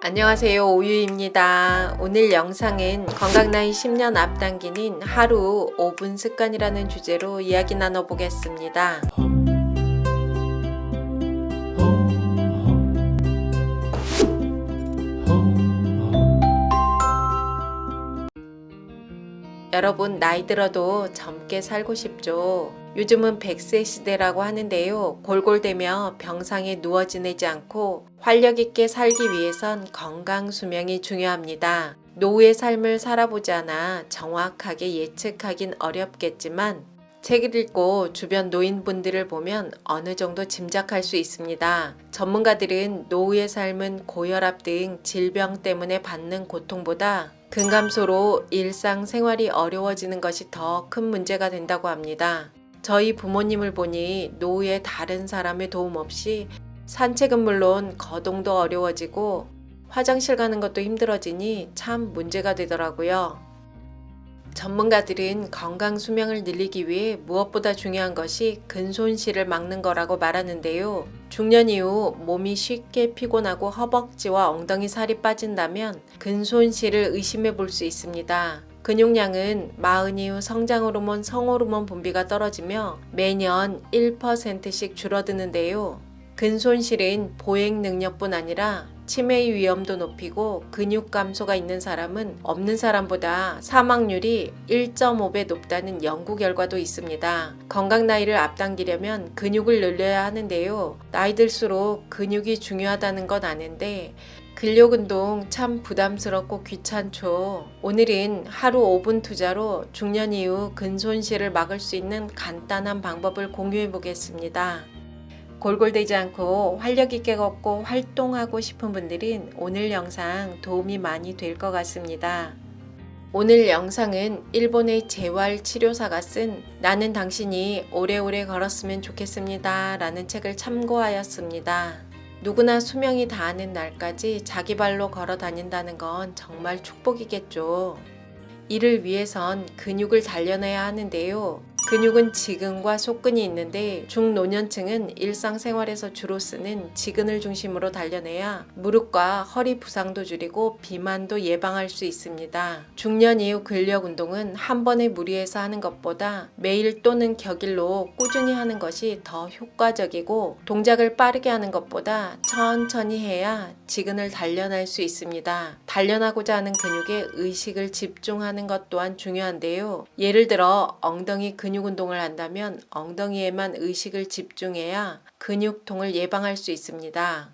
안녕하세요, 오유입니다. 오늘 영상은 건강 나이 10년 앞당기는 하루 5분 습관이라는 주제로 이야기 나눠보겠습니다. 여러분, 나이 들어도 젊게 살고 싶죠? 요즘은 100세 시대라고 하는데요. 골골대며 병상에 누워 지내지 않고 활력 있게 살기 위해선 건강 수명이 중요합니다. 노후의 삶을 살아보지 않아 정확하게 예측하긴 어렵겠지만 책을 읽고 주변 노인분들을 보면 어느 정도 짐작할 수 있습니다. 전문가들은 노후의 삶은 고혈압 등 질병 때문에 받는 고통보다 근감소로 일상생활이 어려워지는 것이 더 큰 문제가 된다고 합니다. 저희 부모님을 보니 노후에 다른 사람의 도움 없이 산책은 물론 거동도 어려워지고 화장실 가는 것도 힘들어지니 참 문제가 되더라고요. 전문가들은 건강 수명을 늘리기 위해 무엇보다 중요한 것이 근손실을 막는 거라고 말하는데요. 중년 이후 몸이 쉽게 피곤하고 허벅지와 엉덩이 살이 빠진다면 근손실을 의심해 볼 수 있습니다. 근육량은 마흔 이후 성장호르몬, 성호르몬 분비가 떨어지며 매년 1%씩 줄어드는데요. 근손실은 보행 능력뿐 아니라 치매의 위험도 높이고 근육 감소가 있는 사람은 없는 사람보다 사망률이 1.5배 높다는 연구 결과도 있습니다. 건강 나이를 앞당기려면 근육을 늘려야 하는데요. 나이 들수록 근육이 중요하다는 건 아는데 근력 운동 참 부담스럽고 귀찮죠. 오늘은 하루 5분 투자로 중년 이후 근손실을 막을 수 있는 간단한 방법을 공유해 보겠습니다. 골골대지 않고 활력 있게 걷고 활동하고 싶은 분들은 오늘 영상 도움이 많이 될 것 같습니다. 오늘 영상은 일본의 재활치료사가 쓴 나는 당신이 오래오래 걸었으면 좋겠습니다 라는 책을 참고하였습니다. 누구나 수명이 다하는 날까지 자기 발로 걸어 다닌다는 건 정말 축복이겠죠. 이를 위해선 근육을 단련해야 하는데요. 근육은 지근과 속근이 있는데 중노년층은 일상생활에서 주로 쓰는 지근을 중심으로 단련해야 무릎과 허리 부상도 줄이고 비만도 예방할 수 있습니다. 중년 이후 근력 운동은 한 번에 무리해서 하는 것보다 매일 또는 격일로 꾸준히 하는 것이 더 효과적이고 동작을 빠르게 하는 것보다 천천히 해야 지근을 단련할 수 있습니다. 단련하고자 하는 근육에 의식을 집중하는 것 또한 중요한데요. 예를 들어 엉덩이 근육 운동을 한다면 엉덩이에만 의식을 집중해야 근육통을 예방할 수 있습니다.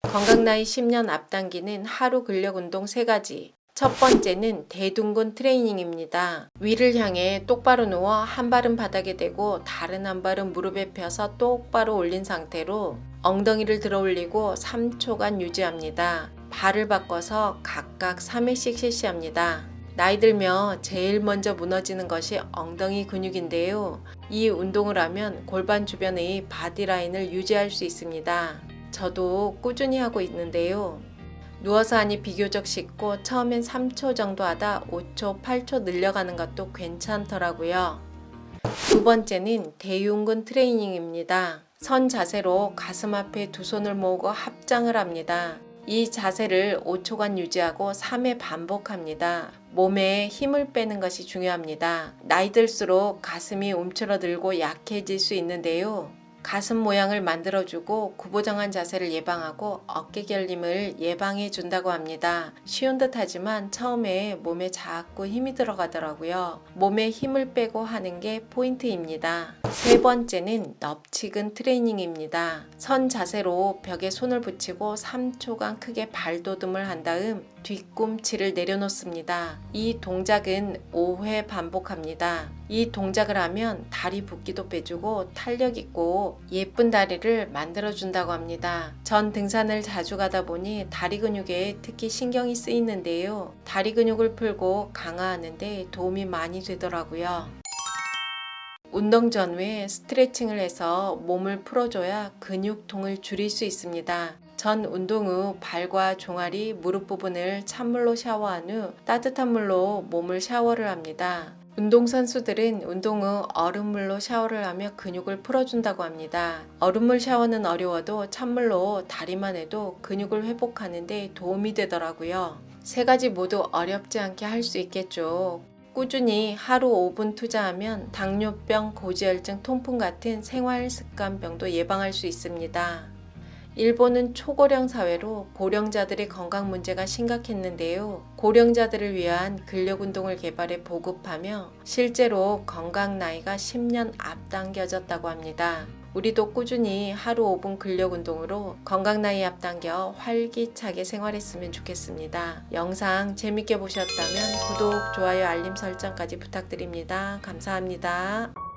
건강 나이 10년 앞당기는 하루 근력 운동 3가지. 첫 번째는 대둔근 트레이닝입니다. 위를 향해 똑바로 누워 한 발은 바닥에 대고 다른 한 발은 무릎에 펴서 똑바로 올린 상태로 엉덩이를 들어 올리고 3초간 유지합니다. 발을 바꿔서 각각 3회씩 실시합니다. 나이 들며 제일 먼저 무너지는 것이 엉덩이 근육인데요. 이 운동을 하면 골반 주변의 바디라인을 유지할 수 있습니다. 저도 꾸준히 하고 있는데요. 누워서 하니 비교적 쉽고 처음엔 3초 정도 하다 5초, 8초 늘려가는 것도 괜찮더라고요. 두 번째는 대흉근 트레이닝입니다. 선 자세로 가슴 앞에 두 손을 모으고 합장을 합니다. 이 자세를 5초간 유지하고 3회 반복합니다. 몸에 힘을 빼는 것이 중요합니다. 나이 들수록 가슴이 움츠러들고 약해질 수 있는데요. 가슴 모양을 만들어주고 구부정한 자세를 예방하고 어깨 결림을 예방해 준다고 합니다. 쉬운 듯 하지만 처음에 몸에 자꾸 힘이 들어가더라고요. 몸에 힘을 빼고 하는 게 포인트입니다. 세 번째는 넙치근 트레이닝입니다. 선 자세로 벽에 손을 붙이고 3초간 크게 발돋움을 한 다음 뒤꿈치를 내려놓습니다. 이 동작은 5회 반복합니다. 이 동작을 하면 다리 붓기도 빼주고 탄력 있고 예쁜 다리를 만들어준다고 합니다. 전 등산을 자주 가다 보니 다리 근육에 특히 신경이 쓰이는데요. 다리 근육을 풀고 강화하는 데 도움이 많이 되더라고요. 운동 전후에 스트레칭을 해서 몸을 풀어줘야 근육통을 줄일 수 있습니다. 전 운동 후 발과 종아리, 무릎 부분을 찬물로 샤워한 후 따뜻한 물로 몸을 샤워를 합니다. 운동선수들은 운동 후 얼음물로 샤워를 하며 근육을 풀어준다고 합니다. 얼음물 샤워는 어려워도 찬물로 다리만 해도 근육을 회복하는 데 도움이 되더라고요. 세 가지 모두 어렵지 않게 할 수 있겠죠. 꾸준히 하루 5분 투자하면 당뇨병, 고지혈증, 통풍 같은 생활습관병도 예방할 수 있습니다. 일본은 초고령 사회로 고령자들의 건강 문제가 심각했는데요. 고령자들을 위한 근력운동을 개발해 보급하며 실제로 건강 나이가 10년 앞당겨졌다고 합니다. 우리도 꾸준히 하루 5분 근력운동으로 건강 나이 앞당겨 활기차게 생활했으면 좋겠습니다. 영상 재밌게 보셨다면 구독, 좋아요, 알림 설정까지 부탁드립니다. 감사합니다.